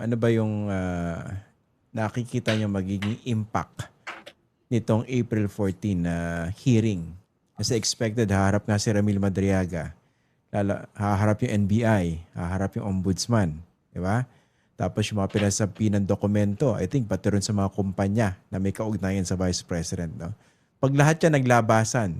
ano ba yung nakikita niyo magiging impact nitong April 14 na hearing? Kasi expected, haharap nga si Ramil Madriaga. Haharap yung NBI, haharap yung ombudsman. Di ba? Tapos yung mga pinasabi ng dokumento, I think pati rin sa mga kumpanya na may kaugnayan sa Vice President. No? Pag lahat yan naglabasan,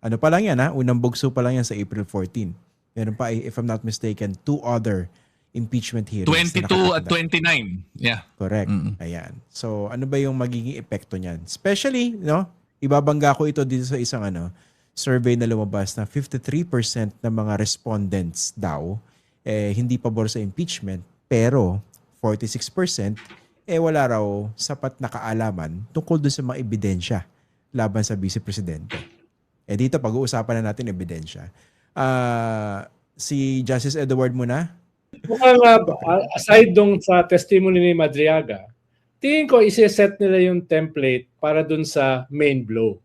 ano pa lang yan ha? Unang bugso pa lang yan sa April 14. Meron pa, if I'm not mistaken, 2 other impeachment hearings. 22 at 29. Yeah. Correct. Ayan. So, ano ba yung magiging epekto niyan? Especially, no? Ibabangga ko ito dito sa isang survey na lumabas na 53% ng mga respondents daw hindi pabor sa impeachment, pero 46% wala raw sapat na kaalaman tungkol dun sa mga ebidensya laban sa Vice Presidente. Dito pag-uusapan na natin ebidensya. Si Justice Edward muna. Mukhang aside dong sa testimony ni Madriaga, tingin ko isi-set nila yung template para dun sa main blow.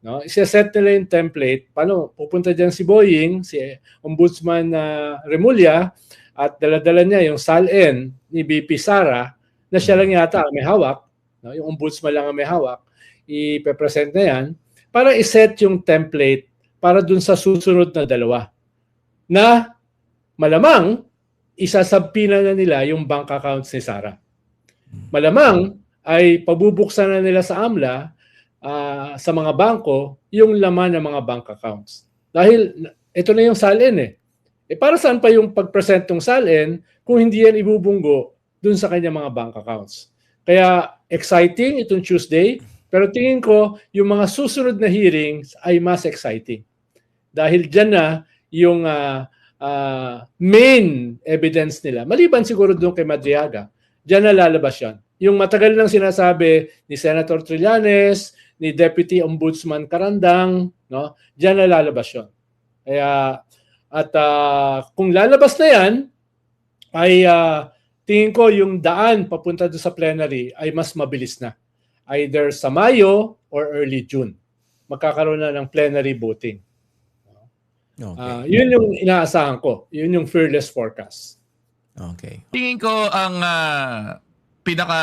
No? Isi-set nila yung template. Paano? Pupunta dyan si Boying, si Ombudsman Remulla, at dala-dala niya yung SALN ni BP Sara na siya lang yata ang may hawak. No? Yung Ombudsman lang ang may hawak. I-present na yan para iset yung template para dun sa susunod na dalawa. Na malamang isasabpina na nila yung bank accounts ni Sara. Malamang ay pabubuksan na nila sa AMLA sa mga bangko yung laman ng mga bank accounts. Dahil ito na yung SALN para saan pa yung pag-present ng SALN kung hindi yan ibubunggo dun sa kanya mga bank accounts. Kaya exciting itong Tuesday, pero tingin ko yung mga susunod na hearings ay mas exciting. Dahil dyan na yung main evidence nila. Maliban siguro doon kay Madriaga, dyan na lalabas yan. Yung matagal nang sinasabi ni Senator Trillanes, ni Deputy Ombudsman Carandang, no? Dyan na lalabas yan. Kaya, kung lalabas na yan, ay tingin ko yung daan papunta doon sa plenary ay mas mabilis na. Either sa Mayo or early June. Magkakaroon na ng plenary voting. Okay. Yun yung inaasahan ko. Yun yung fearless forecast. Okay. Tingin ko ang pinaka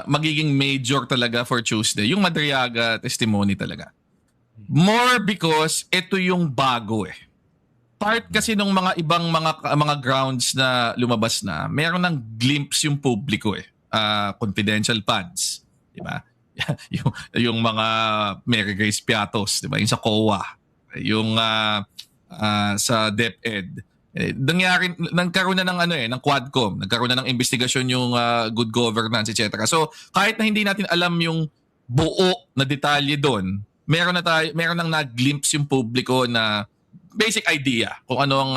magiging major talaga for Tuesday, yung Madriaga testimony talaga. More because ito yung bago Part kasi ng mga ibang mga grounds na lumabas na, meron ng glimpse yung publiko confidential funds, di ba? yung mga Mary Grace Piatos, di ba? Yung sa COA, yung sa DepEd. Nagkaroon na ng ng Quadcom, nagkaroon na ng investigasyon yung good governance, etc. So, kahit na hindi natin alam yung buo na detalye doon, meron nang nag-glimpse yung publiko na basic idea kung ano ang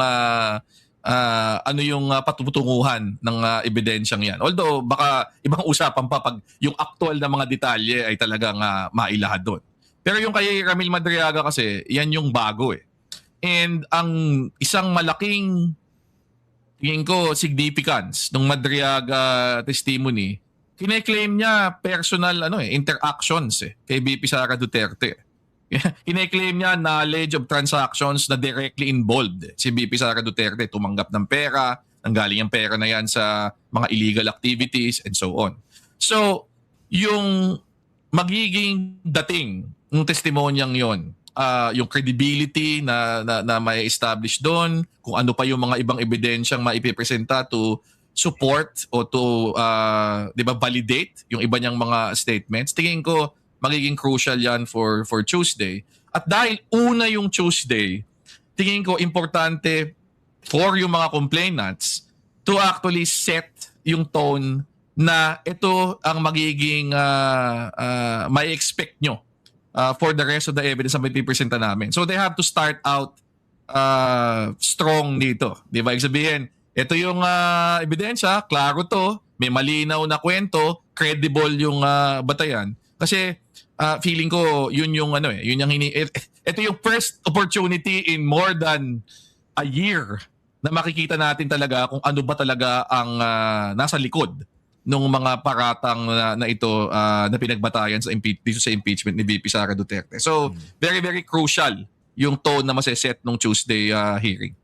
ano yung patutunguhan ng ebidensyang yan. Although, baka ibang usapan pa pag yung actual na mga detalye ay talagang mailahad doon. Pero yung kay Ramil Madriaga kasi, yan yung bago And ang isang malaking tingin ko significance ng Madriaga testimony, kine-claim niya personal interactions kay VP Sara Duterte. Kine-claim niya knowledge of transactions na directly involved si VP Sara Duterte, tumanggap ng pera, nanggaling ang pera na yan sa mga illegal activities and so on. So, yung magiging dating ng testimonyang yon, yung credibility na may establish doon, kung ano pa yung mga ibang ebidensyang maipipresenta to support o to validate yung iba niyang mga statements. Tingin ko magiging crucial yan for Tuesday. At dahil una yung Tuesday, tingin ko importante for yung mga complainants to actually set yung tone na ito ang magiging may expect nyo for the rest of the evidence na may pipresenta namin. So they have to start out strong dito. Di ba? Ibig sabihin, ito yung ebidensya, klaro to, may malinaw na kwento, credible yung batayan. Kasi feeling ko yun yung ito yung first opportunity in more than a year na makikita natin talaga kung ano ba talaga ang nasa likod ng mga paratang na ito na pinagbatayan dito sa impeachment ni VP Sara Duterte. So, very, very crucial yung tone na maseset nung Tuesday hearing.